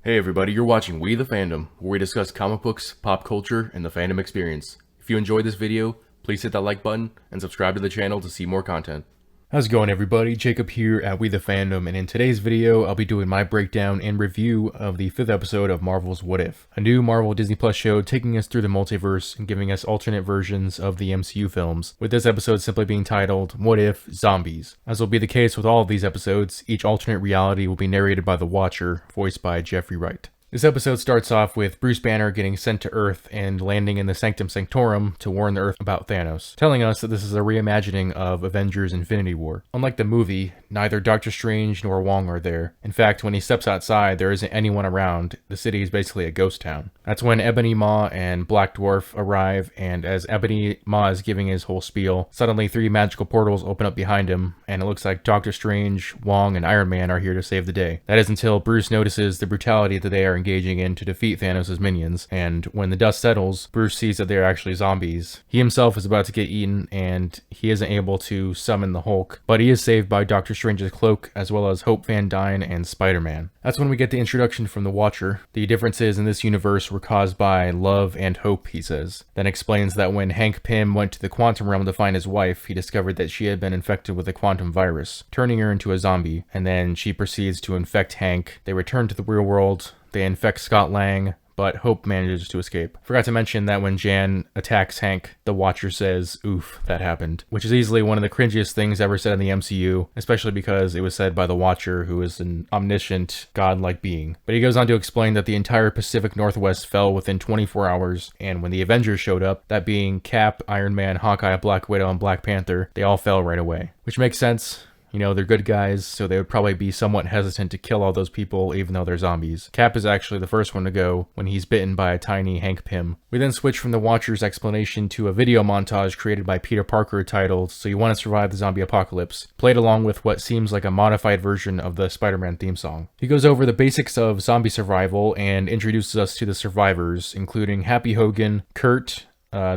Hey everybody, you're watching We the Fandom, where we discuss comic books, pop culture, and the fandom experience. If you enjoyed this video, please hit that like button and subscribe to the channel to see more content. How's it going everybody? Jacob here at We the Fandom, and in today's video, I'll be doing my breakdown and review of the 5th episode of Marvel's What If, a new Marvel Disney Plus show taking us through the multiverse and giving us alternate versions of the MCU films, with this episode simply being titled, What If Zombies? As will be the case with all of these episodes, each alternate reality will be narrated by the Watcher, voiced by Jeffrey Wright. This episode starts off with Bruce Banner getting sent to Earth and landing in the Sanctum Sanctorum to warn the Earth about Thanos, telling us that this is a reimagining of Avengers Infinity War. Unlike the movie, neither Doctor Strange nor Wong are there. In fact, when he steps outside, there isn't anyone around. The city is basically a ghost town. That's when Ebony Maw and Black Dwarf arrive, and as Ebony Maw is giving his whole spiel, suddenly 3 magical portals open up behind him, and it looks like Doctor Strange, Wong, and Iron Man are here to save the day. That is until Bruce notices the brutality that they are engaging in to defeat Thanos' minions, and when the dust settles, Bruce sees that they are actually zombies. He himself is about to get eaten, and he isn't able to summon the Hulk, but he is saved by Doctor Strange's cloak, as well as Hope Van Dyne and Spider-Man. That's when we get the introduction from the Watcher. The differences in this universe were caused by love and hope, he says. Then explains that when Hank Pym went to the quantum realm to find his wife, he discovered that she had been infected with a quantum virus, turning her into a zombie, and then she proceeds to infect Hank. They return to the real world. They infect Scott Lang, but Hope manages to escape. Forgot to mention that when Jan attacks Hank, the Watcher says, "Oof, that happened," which is easily one of the cringiest things ever said in the MCU, especially because it was said by the Watcher, who is an omniscient, godlike being. But he goes on to explain that the entire Pacific Northwest fell within 24 hours, and when the Avengers showed up, that being Cap, Iron Man, Hawkeye, Black Widow, and Black Panther, they all fell right away. Which makes sense. You know, they're good guys, so they would probably be somewhat hesitant to kill all those people, even though they're zombies. Cap is actually the first one to go when he's bitten by a tiny Hank Pym. We then switch from the Watcher's explanation to a video montage created by Peter Parker titled, So You Want to Survive the Zombie Apocalypse, played along with what seems like a modified version of the Spider-Man theme song. He goes over the basics of zombie survival and introduces us to the survivors, including Happy Hogan, Kurt,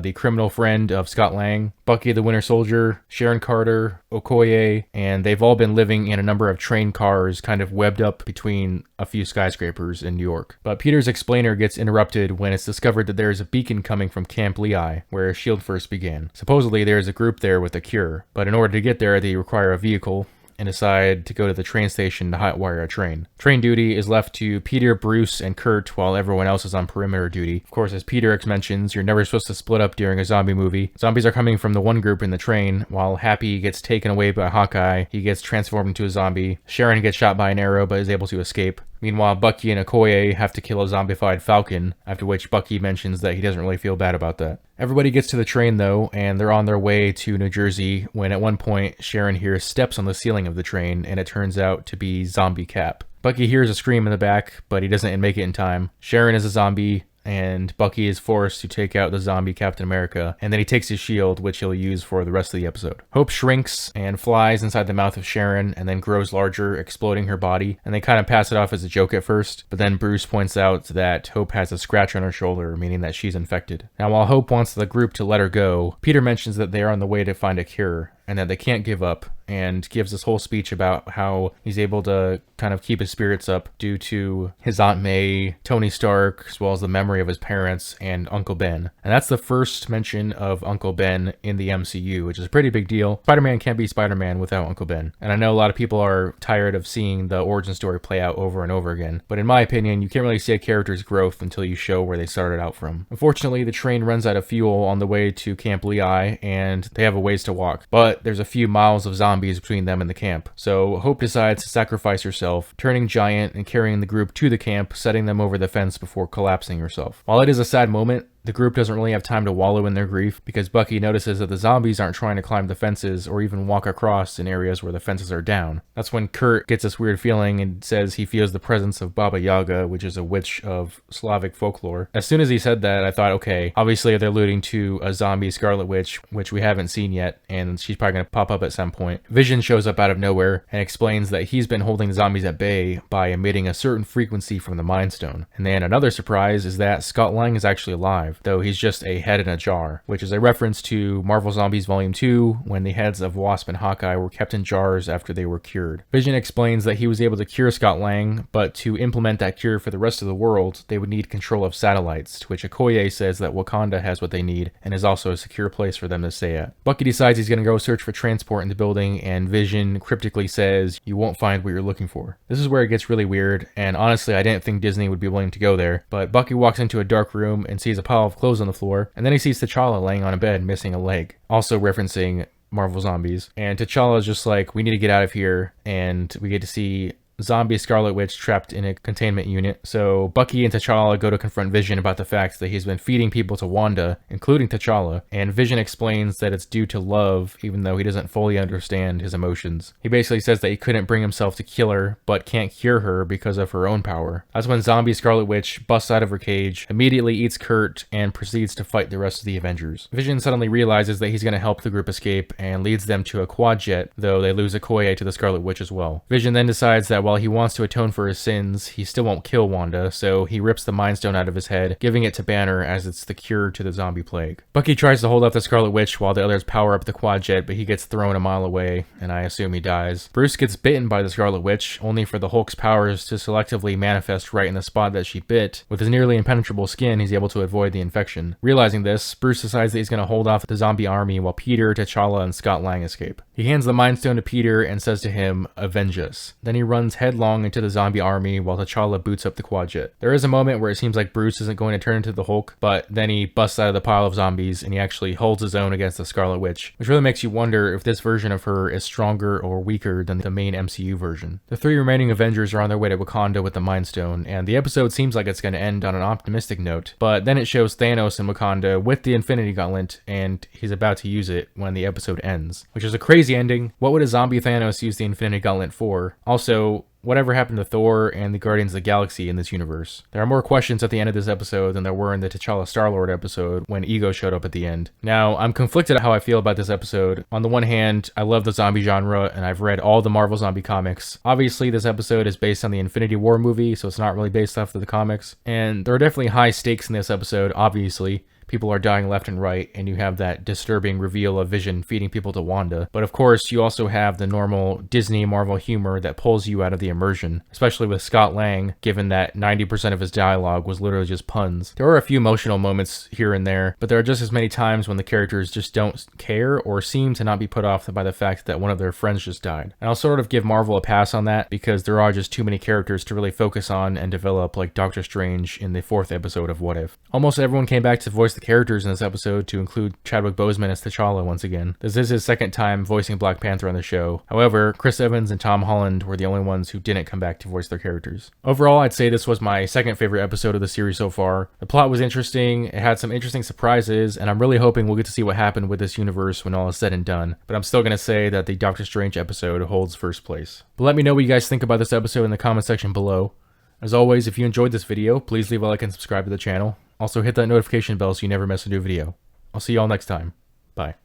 the criminal friend of Scott Lang, Bucky the Winter Soldier, Sharon Carter, Okoye, and they've all been living in a number of train cars kind of webbed up between a few skyscrapers in New York. But Peter's explainer gets interrupted when it's discovered that there is a beacon coming from Camp Lehigh, where S.H.I.E.L.D. first began. Supposedly there is a group there with a cure, but in order to get there they require a vehicle, and decide to go to the train station to hotwire a train. Train duty is left to Peter, Bruce, and Kurt while everyone else is on perimeter duty. Of course, as Peter X mentions, you're never supposed to split up during a zombie movie. Zombies are coming from the one group in the train, while Happy gets taken away by Hawkeye. He gets transformed into a zombie. Sharon gets shot by an arrow but is able to escape. Meanwhile, Bucky and Okoye have to kill a zombified Falcon, after which Bucky mentions that he doesn't really feel bad about that. Everybody gets to the train though, and they're on their way to New Jersey when at one point Sharon hears steps on the ceiling of the train, and it turns out to be Zombie Cap. Bucky hears a scream in the back, but he doesn't make it in time. Sharon is a zombie, and Bucky is forced to take out the zombie Captain America, and then he takes his shield, which he'll use for the rest of the episode. Hope shrinks and flies inside the mouth of Sharon, and then grows larger, exploding her body, and they kind of pass it off as a joke at first, but then Bruce points out that Hope has a scratch on her shoulder, meaning that she's infected. Now, while Hope wants the group to let her go, Peter mentions that they are on the way to find a cure, and that they can't give up, and gives this whole speech about how he's able to kind of keep his spirits up due to his Aunt May, Tony Stark, as well as the memory of his parents and Uncle Ben. And that's the first mention of Uncle Ben in the MCU, which is a pretty big deal. Spider-Man can't be Spider-Man without Uncle Ben. And I know a lot of people are tired of seeing the origin story play out over and over again, but in my opinion, you can't really see a character's growth until you show where they started out from. Unfortunately, the train runs out of fuel on the way to Camp Lehigh, and they have a ways to walk. But there's a few miles of zombies between them and the camp. So Hope decides to sacrifice herself, turning giant and carrying the group to the camp, setting them over the fence before collapsing herself. While it is a sad moment, the group doesn't really have time to wallow in their grief because Bucky notices that the zombies aren't trying to climb the fences or even walk across in areas where the fences are down. That's when Kurt gets this weird feeling and says he feels the presence of Baba Yaga, which is a witch of Slavic folklore. As soon as he said that, I thought, okay, obviously they're alluding to a zombie Scarlet Witch, which we haven't seen yet, and she's probably going to pop up at some point. Vision shows up out of nowhere and explains that he's been holding the zombies at bay by emitting a certain frequency from the Mind Stone. And then another surprise is that Scott Lang is actually alive. alive, though he's just a head in a jar, which is a reference to Marvel Zombies Volume 2, when the heads of Wasp and Hawkeye were kept in jars after they were cured. Vision explains that he was able to cure Scott Lang, but to implement that cure for the rest of the world, they would need control of satellites, to which Okoye says that Wakanda has what they need, and is also a secure place for them to stay at. Bucky decides he's going to go search for transport in the building, and Vision cryptically says, "You won't find what you're looking for." This is where it gets really weird, and honestly I didn't think Disney would be willing to go there, but Bucky walks into a dark room and sees a pile of clothes on the floor, and then he sees T'Challa laying on a bed missing a leg, also referencing Marvel Zombies. And T'Challa is just like, "We need to get out of here," and we get to see zombie Scarlet Witch trapped in a containment unit. So Bucky and T'Challa go to confront Vision about the fact that he's been feeding people to Wanda, including T'Challa, and Vision explains that it's due to love, even though he doesn't fully understand his emotions. He basically says that he couldn't bring himself to kill her, but can't cure her because of her own power. That's when zombie Scarlet Witch busts out of her cage, immediately eats Kurt, and proceeds to fight the rest of the Avengers. Vision suddenly realizes that he's going to help the group escape, and leads them to a quad jet, though they lose Okoye to the Scarlet Witch as well. Vision then decides that while he wants to atone for his sins, he still won't kill Wanda, so he rips the Mind Stone out of his head, giving it to Banner as it's the cure to the zombie plague. Bucky tries to hold off the Scarlet Witch while the others power up the quad jet, but he gets thrown a mile away, and I assume he dies. Bruce gets bitten by the Scarlet Witch, only for the Hulk's powers to selectively manifest right in the spot that she bit. With his nearly impenetrable skin, he's able to avoid the infection. Realizing this, Bruce decides that he's going to hold off the zombie army while Peter, T'Challa, and Scott Lang escape. He hands the Mind Stone to Peter and says to him, "Avenge us." Then he runs headlong into the zombie army while T'Challa boots up the quad jet. There is a moment where it seems like Bruce isn't going to turn into the Hulk, but then he busts out of the pile of zombies and he actually holds his own against the Scarlet Witch, which really makes you wonder if this version of her is stronger or weaker than the main MCU version. The three remaining Avengers are on their way to Wakanda with the Mind Stone, and the episode seems like it's going to end on an optimistic note, but then it shows Thanos in Wakanda with the Infinity Gauntlet, and he's about to use it when the episode ends, which is a crazy ending. What would a zombie Thanos use the Infinity Gauntlet for? Also, whatever happened to Thor and the Guardians of the Galaxy in this universe? There are more questions at the end of this episode than there were in the T'Challa Star-Lord episode when Ego showed up at the end. Now, I'm conflicted how I feel about this episode. On the one hand, I love the zombie genre and I've read all the Marvel zombie comics. Obviously, this episode is based on the Infinity War movie, so it's not really based off of the comics. And there are definitely high stakes in this episode, obviously. People are dying left and right, and you have that disturbing reveal of Vision feeding people to Wanda. But of course, you also have the normal Disney Marvel humor that pulls you out of the immersion, especially with Scott Lang, given that 90% of his dialogue was literally just puns. There are a few emotional moments here and there, but there are just as many times when the characters just don't care or seem to not be put off by the fact that one of their friends just died. And I'll sort of give Marvel a pass on that because there are just too many characters to really focus on and develop, like Doctor Strange in the 4th episode of What If. Almost everyone came back to voice the characters in this episode, to include Chadwick Boseman as T'Challa once again. This is his second time voicing Black Panther on the show. However, Chris Evans and Tom Holland were the only ones who didn't come back to voice their characters. Overall, I'd say this was my second favorite episode of the series so far. The plot was interesting, it had some interesting surprises, and I'm really hoping we'll get to see what happened with this universe when all is said and done. But I'm still gonna say that the Doctor Strange episode holds first place. But let me know what you guys think about this episode in the comment section below. As always, if you enjoyed this video, please leave a like and subscribe to the channel. Also hit that notification bell so you never miss a new video. I'll see you all next time. Bye.